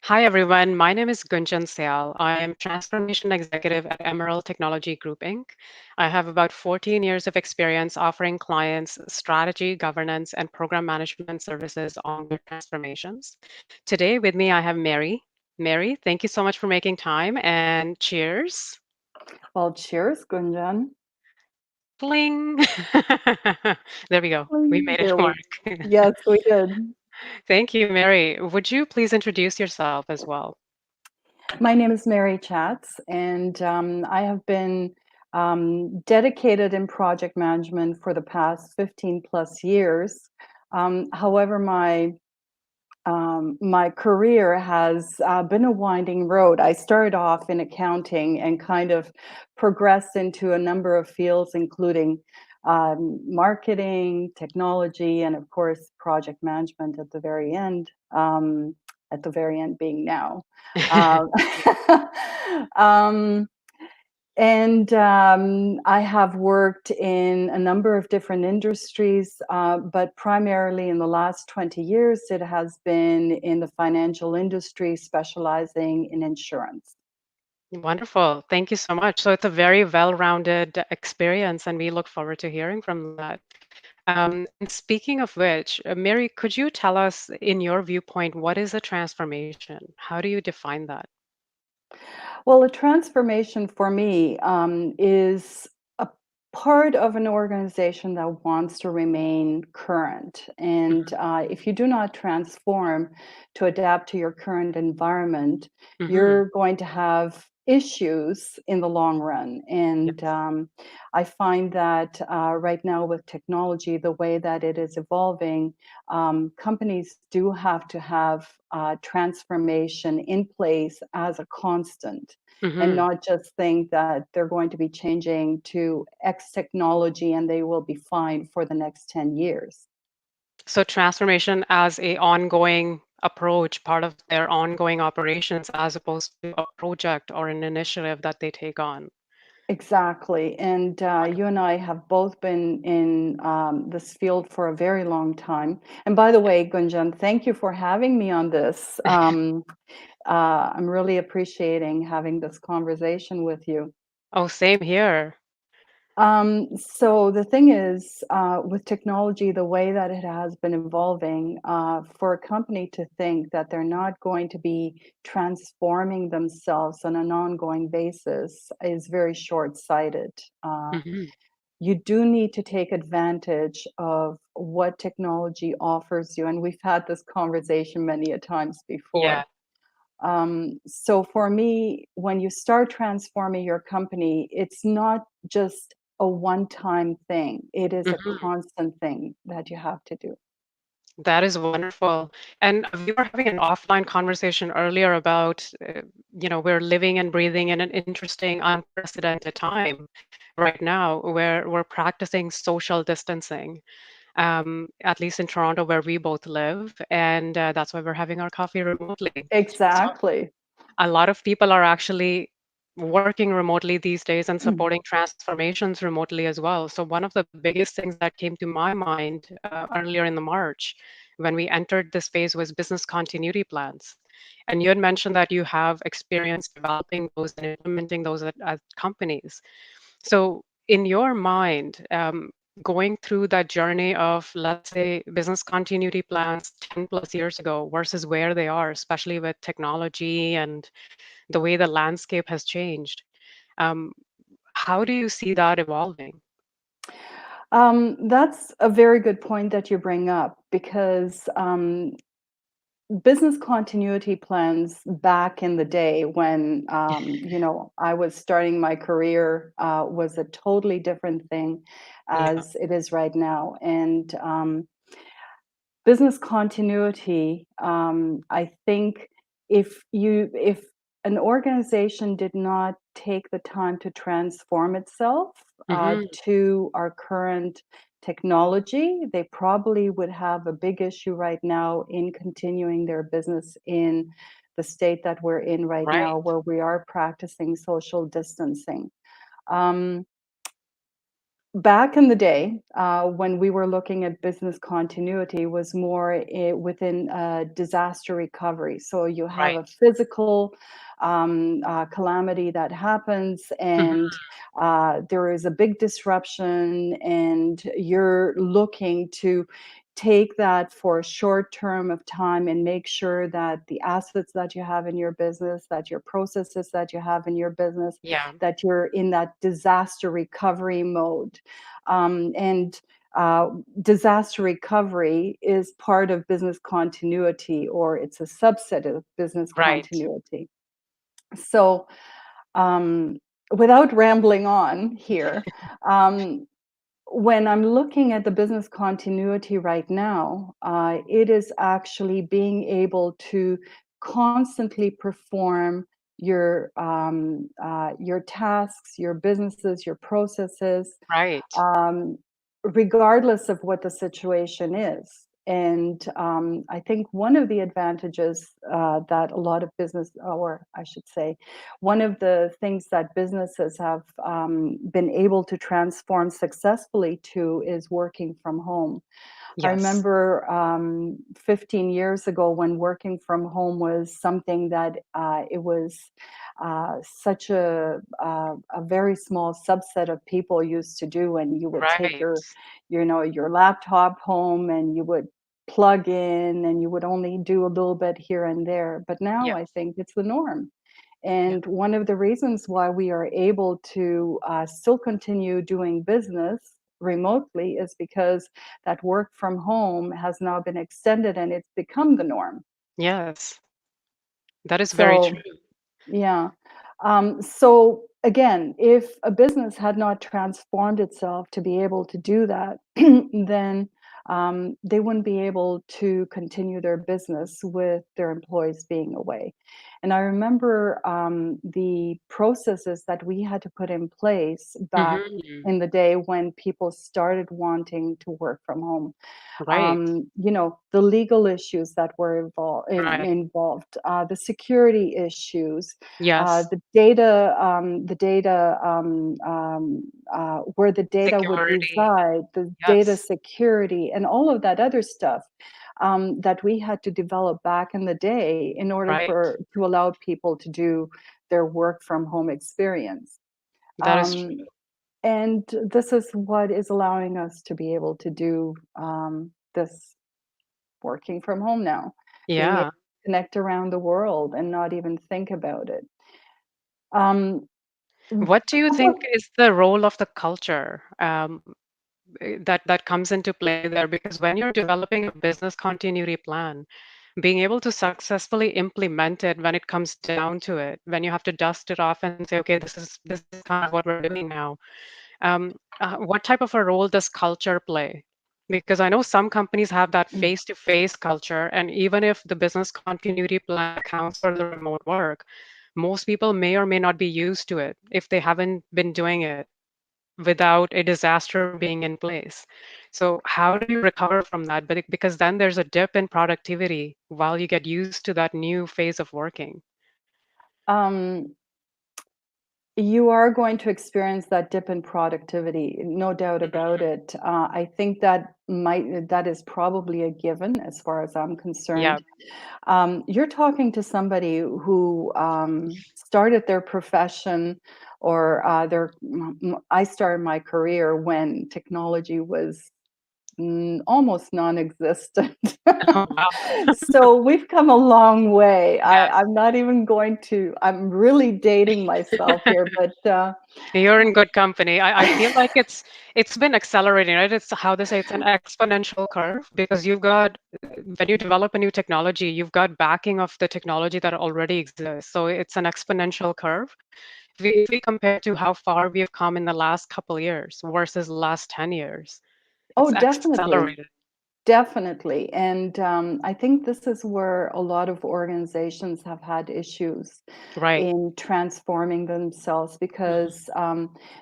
Hi, everyone. My name is Gunjan Sayal. I am Transformation Executive at Emerald Technology Group, Inc. I have about 14 years of experience offering clients strategy, governance, and program management services on their transformations. Today, with me, I have Mary. Mary, thank you so much for making time and cheers. Well, cheers, Gunjan. Bling. There we go. We made it There we work. Yes, we did. Thank you, Mary. Would you please introduce yourself as well? My name is Mary Chats, and I have been dedicated in project management for the past 15 plus years. However, my career has been a winding road. I started off in accounting and kind of progressed into a number of fields, including marketing, technology, and of course, project management at the very end. At the very end being now. Um, um, I have worked in a number of different industries, but primarily in the last 20 years, it has been in the financial industry, specializing in insurance. Wonderful. Thank you so much. So it's a very well-rounded experience, and we look forward to hearing from that. And speaking of which, Mary, could you tell us, in your viewpoint, what is a transformation? How do you define that? Well, a transformation for me is a part of an organization that wants to remain current. And if you do not transform to adapt to your current environment, Mm-hmm. you're going to have issues in the long run. And Yes. I find that right now with technology, the way that it is evolving, companies do have to have transformation in place as a constant and Mm-hmm. not just think that they're going to be changing to X technology and they will be fine for the next 10 years. So transformation as a ongoing approach, part of their ongoing operations, as opposed to a project or an initiative that they take on. Exactly. And you and I have both been in this field for a very long time. And by the way, Gunjan, thank you for having me on this. I'm really appreciating having this conversation with you. Oh, same here. So the thing is, with technology, the way that it has been evolving, for a company to think that they're not going to be transforming themselves on an ongoing basis is very short-sighted. Mm-hmm. You do need to take advantage of what technology offers you, and we've had this conversation many a times Yeah. before. So for me, when you start transforming your company, it's not just a one-time thing. It is a Mm-hmm. constant thing that you have to do. That is wonderful. And we were having an offline conversation earlier about, we're living and breathing in an interesting, unprecedented time right now where we're practicing social distancing, at least in Toronto, where we both live. And that's why we're having our coffee remotely. So Exactly. a lot of people are actually working remotely these days and supporting transformations remotely as well. So one of the biggest things that came to my mind earlier in the March when we entered this phase was business continuity plans. And you had mentioned that you have experience developing those and implementing those at companies. So in your mind, going through that journey of, let's say, business continuity plans 10 plus years ago versus where they are, especially with technology and the way the landscape has changed. Um, how do you see that evolving? That's a very good point that you bring up because business continuity plans back in the day when I was starting my career was a totally different thing Yeah. as it is right now. And business continuity, I think if an organization did not take the time to transform itself Hmm. to our current technology, they probably would have a big issue right now in continuing their business in the state that we're in right Right. now, where we are practicing social distancing. Um, back in the day, when we were looking at business continuity, was more within disaster recovery. So you have Right. a physical calamity that happens, Mhm. and there is a big disruption, and you're looking to take that for a short term of time and make sure that the assets that you have in your business, that your processes that you have in your business, Yeah. that you're in that disaster recovery mode. And disaster recovery is part of business continuity, or it's a subset of business Right. continuity. So, um, without rambling on here, um, when I'm looking at the business continuity right now, it is actually being able to constantly perform your tasks, your businesses, your processes, Right. um, regardless of what the situation is. And I think one of the advantages that a lot of business, or I should say, one of the things that businesses have been able to transform successfully to is working from home. I Yes. remember 15 years ago when working from home was something that it was such a very small subset of people used to do, and you would take Right. your laptop home and you would plug in and you would only do a little bit here and there. But now I Yes. think it's the norm. Yeah. And one of the reasons why we are able to still continue doing business remotely is because that work from home has now been extended and it's become the norm. Yes. That is very So, true. yeah. So again, if a business had not transformed itself to be able to do that, then they wouldn't be able to continue their business with their employees being away. And I remember the processes that we had to put in place back Mhm. in the day when people started wanting to work from home. Right. The legal issues that were Right. involved, the security issues, Yes. the data, where the data would Security. reside, the data Yes. security, and all of that other stuff that we had to develop back in the day in order Right. to allow people to do their work from home experience. That is Um, true. and this is what is allowing us to be able to do this working from home now, being able Yeah. to connect around the world and not even think about it. Um, w- What do you couple think of- is the role of the culture that comes into play there? Because when you're developing a business continuity plan, being able to successfully implement it when it comes down to it, when you have to dust it off and say, okay, this is kind of what we're doing now. What type of a role does culture play? Because I know some companies have that face-to-face culture, and even if the business continuity plan accounts for the remote work, most people may or may not be used to it if they haven't been doing it without a disaster being in place. So how do you recover from that? But because then there's a dip in productivity while you get used to that new phase of working. um, you are going to experience that dip in productivity, no doubt about it. I think that is probably a given as far as I'm Yeah. concerned. You're talking to somebody who started their profession, or I started my career when technology was almost non-existent. Oh, wow. So we've come a long way. Yes. I'm really dating myself here, but You're in good company. I feel like it's been accelerating, right? It's how they say it's an exponential curve because you've got when you develop a new technology, you've got backing of the technology that already exists. So it's an exponential curve. If we compare to how far we have come in the last couple of years versus the last 10 years, oh, it's definitely. accelerated. Definitely. And I think this is where a lot of organizations have had issues Right. in transforming themselves, Mhm. because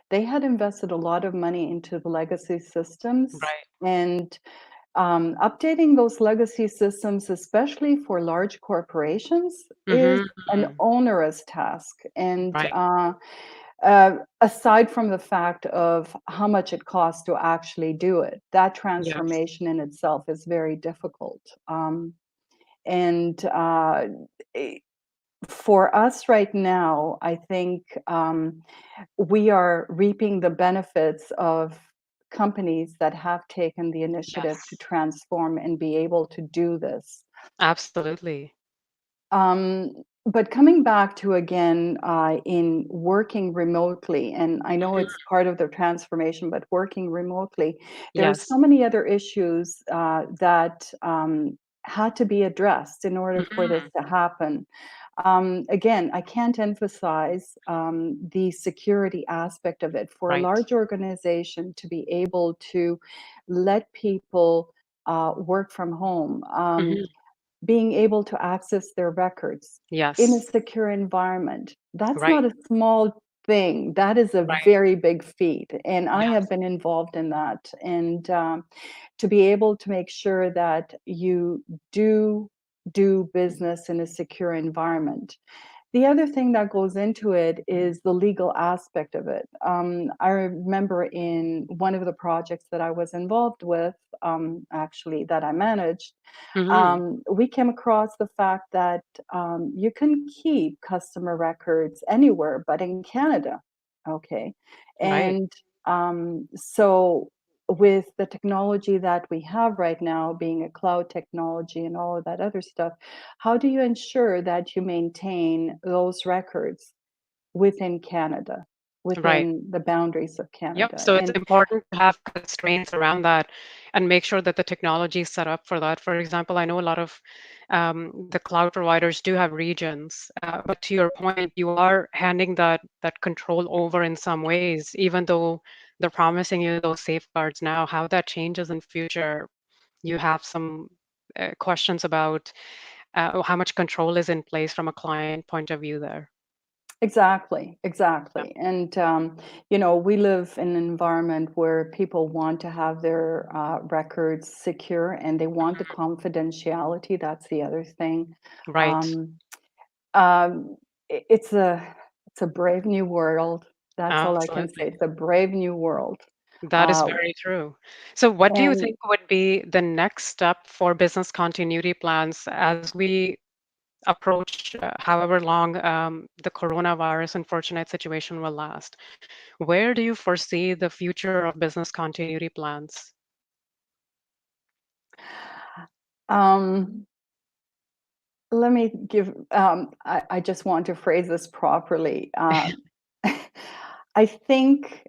they had invested a lot of money into the legacy systems. Right. And updating those legacy systems, especially for large corporations, is Hmm. an onerous task. And Right. aside from the fact of how much it costs to actually do it, that Yes. transformation in itself is very difficult. And eh, for us right now, I think we are reaping the benefits of companies that have taken the initiative to Yes. transform and be able to do this. Absolutely. Um, but coming back to again, in working remotely, and I know Mhm. it's part of the transformation, but working remotely, there are so Yes. many other issues that had to be addressed in order for this Mhm. to happen. Again, I can't emphasize the security aspect of it. For a Right. large organization to be able to let people work from home, Mhm. being able to access their records in a Yes. secure environment. That's Right. not a small thing. That is a Right. very big feat. And I have Yes. been involved in that. And to be able to make sure that you do do business in a secure environment. The other thing that goes into it is the legal aspect of it. I remember in one of the projects that I was involved with, actually, that I managed, Mhm. we came across the fact that you can keep customer records anywhere but in Canada. Okay. Right. And so, with the technology that we have right now, being a cloud technology and all of that other stuff, how do you ensure that you maintain those records within Canada, Right. within the boundaries of Yep. Canada? So it's And important to have constraints around that and make sure that the technology is set up for that. For example, I know a lot of the cloud providers do have regions, but to your point, you are handing that control over in some ways, even though they're promising you those safeguards now. How that changes in future, you have some questions about how much control is in place from a client point of view there. exactly, Yeah. exactly. And, you know, we live in an environment where people want to have their records secure and they want the confidentiality. That's the other thing. Right. Um, it's a brave new world. That's all I can say. Absolutely. It's a brave new world. That is Uh, very true. So what do you and think would be the next step for business continuity plans as we approach however long the coronavirus unfortunate situation will last? Where do you foresee the future of business continuity plans? um, let me give, I just want to phrase this properly. I think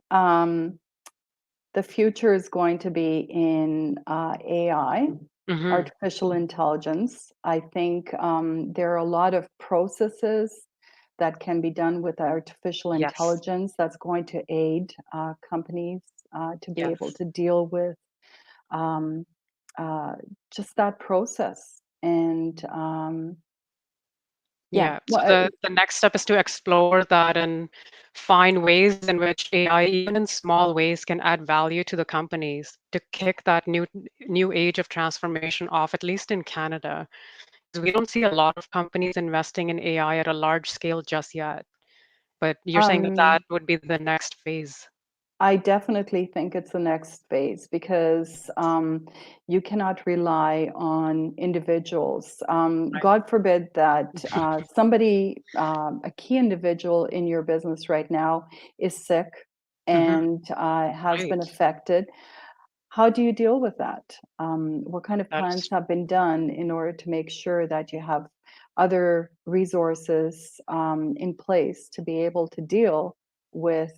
the future is going to be in AI, Hmm. artificial intelligence. I think there are a lot of processes that can be done with artificial Yes. intelligence that's going to aid companies to be able Yes. to deal with um, uh, just that process. And yeah, Yeah, so the next step is to explore that and find ways in which AI, even in small ways, can add value to the companies to kick that new age of transformation off, at least in Canada. 'Cause we don't see a lot of companies investing in AI at a large scale just yet. But you're saying that that um, would be the next phase. I definitely think it's the next phase because you cannot rely on individuals. Right. God forbid that somebody, a key individual in your business right now, is sick Hmm. and has been Right. affected. How do you deal with that? What kind of That plans is have been done in order to make sure that you have other resources in place to be able to deal with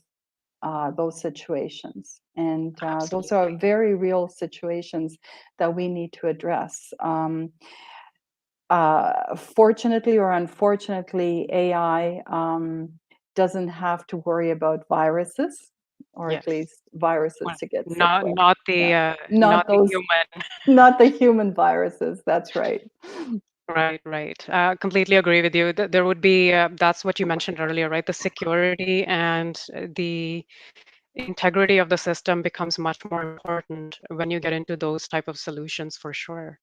those situations. And those are absolutely. very real situations that we need to address. Fortunately or unfortunately, AI doesn't have to worry about viruses, or at Yes. least viruses Well, to get sick not with. not Yeah, the not not the those, human. not the human viruses. That's right. Right, right. Completely agree with you. There would be, that's what you mentioned earlier, right? The security and the integrity of the system becomes much more important when you get into those type of solutions for sure.